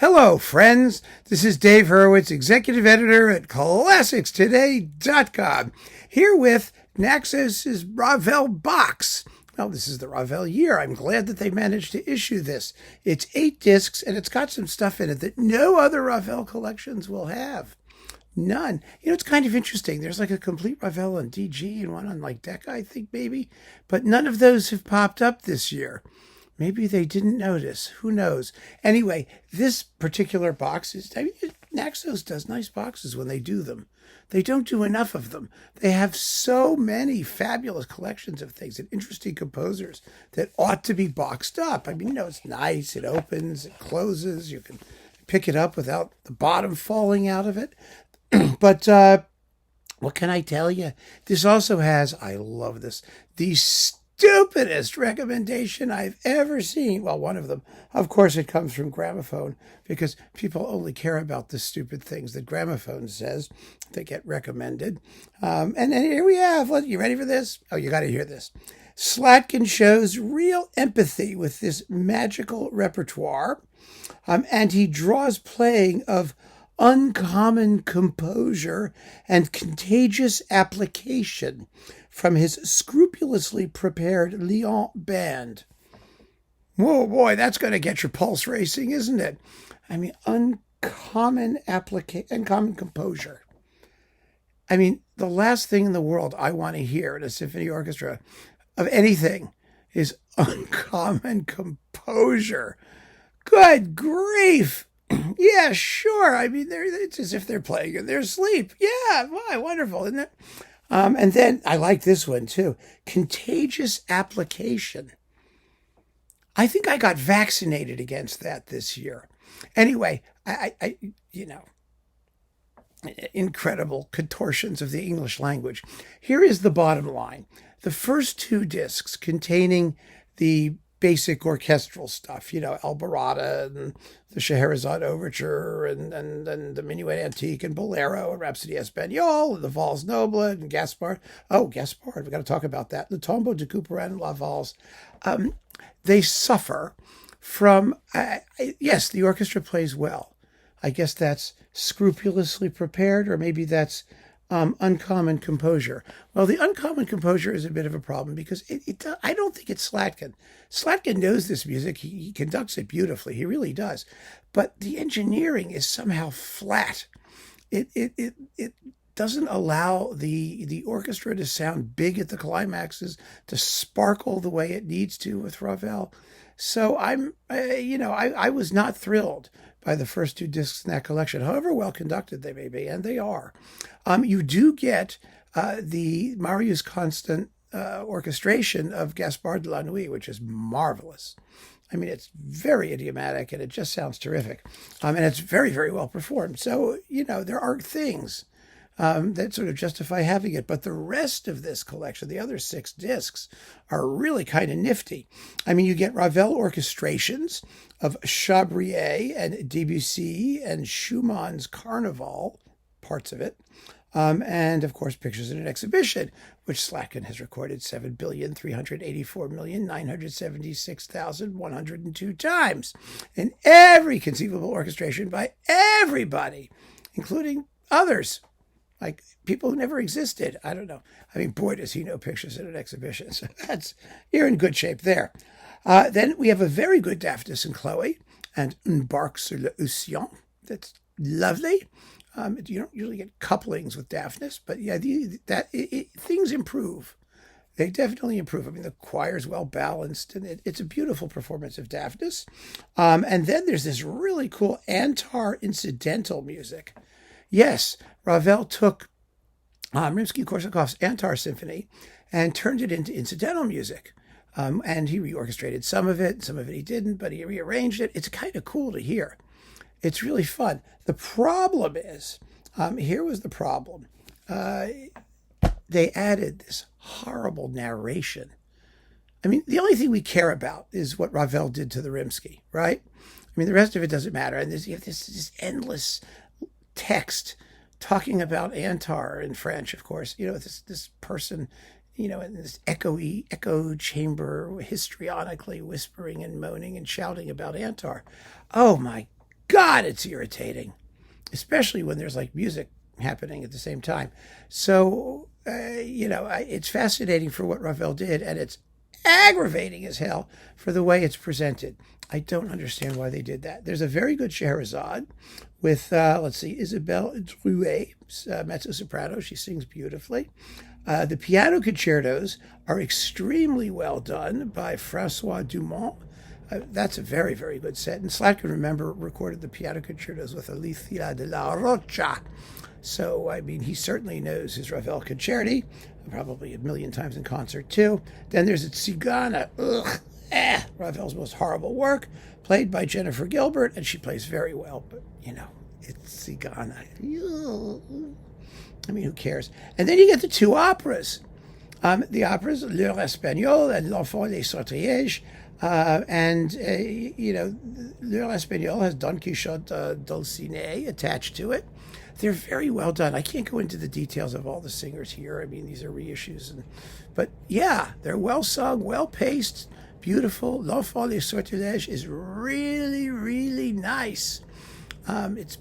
Hello, friends. This is Dave Hurwitz, executive editor at ClassicsToday.com, here with Naxos' Ravel box. Well, this is the Ravel year. I'm glad that they managed to issue this. It's 8 discs, and it's got some stuff in it that no other Ravel collections will have. None. You know, it's kind of interesting. There's like a complete Ravel on DG and one on like Decca, I think, maybe. But none of those have popped up this year. Maybe they didn't notice. Who knows? Anyway, this particular box is, Naxos does nice boxes when they do them. They don't do enough of them. They have so many fabulous collections of things and interesting composers that ought to be boxed up. I mean, you know, it's nice. It opens, it closes. You can pick it up without the bottom falling out of it. But what can I tell you? This also has, I love this, the stupidest recommendation I've ever seen. Well, one of them. Of course, it comes from Gramophone, because people only care about the stupid things that Gramophone says that get recommended. And then here we have, you ready for this? Oh, you got to hear this. Slatkin shows real empathy with this magical repertoire, and he draws playing of uncommon composure and contagious application from his scrupulously prepared Lyon band. Whoa, boy, that's going to get your pulse racing, isn't it? I mean, uncommon composure. I mean, the last thing in the world I want to hear in a symphony orchestra of anything is uncommon composure. Good grief! Yeah, sure. I mean, it's as if they're playing in their sleep. Yeah, why, wonderful, isn't it? And then I like this one too. Contagious application. I think I got vaccinated against that this year. Anyway, I incredible contortions of the English language. Here is the bottom line. The first 2 discs containing the basic orchestral stuff, Alborada and the Scheherazade Overture and the Minuet Antique and Bolero and Rhapsody Espagnole and the Valse Noble and Gaspard. Oh, Gaspard, we got to talk about that. The Tombeau de Couperin and La Valse. They suffer from, yes, the orchestra plays well. I guess that's scrupulously prepared, or maybe that's uncommon composure. Well, the uncommon composure is a bit of a problem because I don't think it's Slatkin. Slatkin knows this music. He conducts it beautifully. He really does. But the engineering is somehow flat. It doesn't allow the orchestra to sound big at the climaxes, to sparkle the way it needs to with Ravel. So I was not thrilled by the first 2 discs in that collection, however well conducted they may be, and they are. You do get the Marius Constant orchestration of Gaspard de la Nuit, which is marvelous. I mean, it's very idiomatic, and it just sounds terrific. And it's very, very well performed. So, there are things that sort of justify having it. But the rest of this collection, the other 6 discs, are really kind of nifty. I mean, you get Ravel orchestrations of Chabrier and Debussy and Schumann's Carnival, parts of it. And, of course, Pictures in an Exhibition, which Slatkin has recorded 7,384,976,102 times in every conceivable orchestration by everybody, including others, like people who never existed. I don't know. I mean, boy, does he know Pictures in an Exhibition. So you're in good shape there. Then we have a very good Daphnis and Chloe and Un Barque sur l'Océan. That's lovely. You don't usually get couplings with Daphnis, but yeah, things improve. They definitely improve. I mean, the choir's well balanced, and it's a beautiful performance of Daphnis. And then there's this really cool Antar incidental music. Yes, Ravel took Rimsky-Korsakov's Antar Symphony and turned it into incidental music. And he reorchestrated some of it he didn't, but he rearranged it. It's kind of cool to hear. It's really fun. The problem is, here was the problem. They added this horrible narration. I mean, the only thing we care about is what Ravel did to the Rimsky, right? I mean, the rest of it doesn't matter. And you have this endless text talking about Antar in French, of course. This person, in this echo chamber, histrionically whispering and moaning and shouting about Antar. Oh, my God, it's irritating, especially when there's like music happening at the same time. So, it's fascinating for what Ravel did, and it's aggravating as hell for the way it's presented. I don't understand why they did that. There's a very good Scheherazade with, Isabelle Drouet, mezzo-soprano. She sings beautifully. The piano concertos are extremely well done by Francois Dumont. That's a very, very good set. And Slatkin, remember, recorded the piano concertos with Alicia de la Rocha. So, he certainly knows his Ravel concerti, probably a million times in concert, too. Then there's a Tzigana. Ravel's most horrible work, played by Jennifer Gilbert, and she plays very well. But, it's Tzigana. Who cares? And then you get the two operas. The operas, L'Heure Espagnole and L'Enfant des Sortilèges. L'Heure Espagnole has Don Quixote Dulcinea attached to it. They're very well done. I can't go into the details of all the singers here. These are reissues. But yeah, they're well sung, well paced, beautiful. L'Enfant des Sortilèges is really, really nice. It's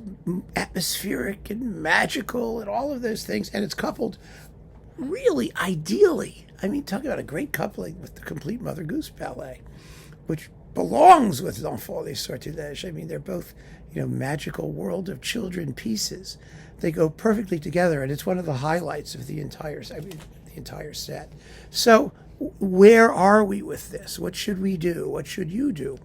atmospheric and magical and all of those things. And it's coupled really ideally. Talk about a great coupling with the complete Mother Goose Ballet, which belongs with L'Enfant des Sortilèges. They're both, magical world of children pieces. They go perfectly together, and it's one of the highlights of the entire set. So where are we with this? What should we do? What should you do?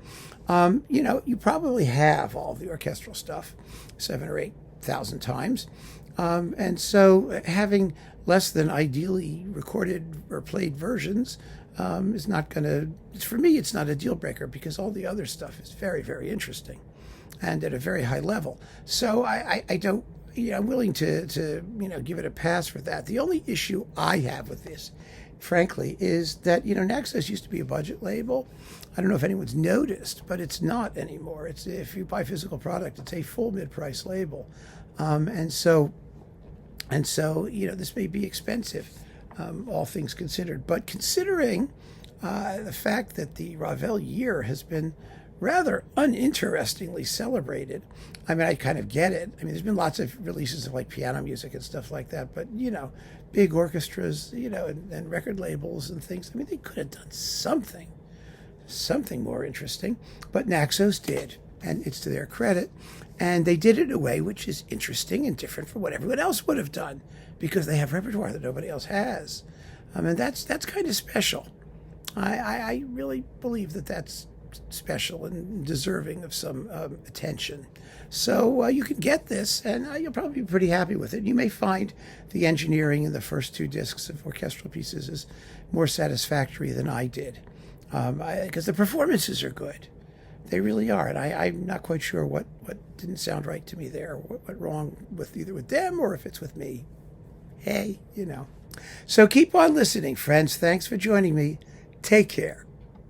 You probably have all the orchestral stuff 7,000 or 8,000 times. And so having less than ideally recorded or played versions is not going to, for me, it's not a deal breaker, because all the other stuff is very, very interesting and at a very high level. So I don't, I'm willing to give it a pass for that. The only issue I have with this, frankly, is that, Naxos used to be a budget label. I don't know if anyone's noticed, but it's not anymore. If you buy physical product, it's a full mid-price label. And so, this may be expensive, all things considered. But considering the fact that the Ravel year has been rather uninterestingly celebrated, I kind of get it. There's been lots of releases of like piano music and stuff like that, but, big orchestras, and record labels and things. They could have done something more interesting, but Naxos did, and it's to their credit. And they did it in a way which is interesting and different from what everyone else would have done, because they have repertoire that nobody else has. And that's kind of special. I really believe that that's special and deserving of some attention. So you can get this, and you'll probably be pretty happy with it. You may find the engineering in the first two discs of orchestral pieces is more satisfactory than I did, because the performances are good. They really are, and I'm not quite sure what didn't sound right to me there, what went wrong with either with them or if it's with me. Hey, So keep on listening, friends. Thanks for joining me. Take care.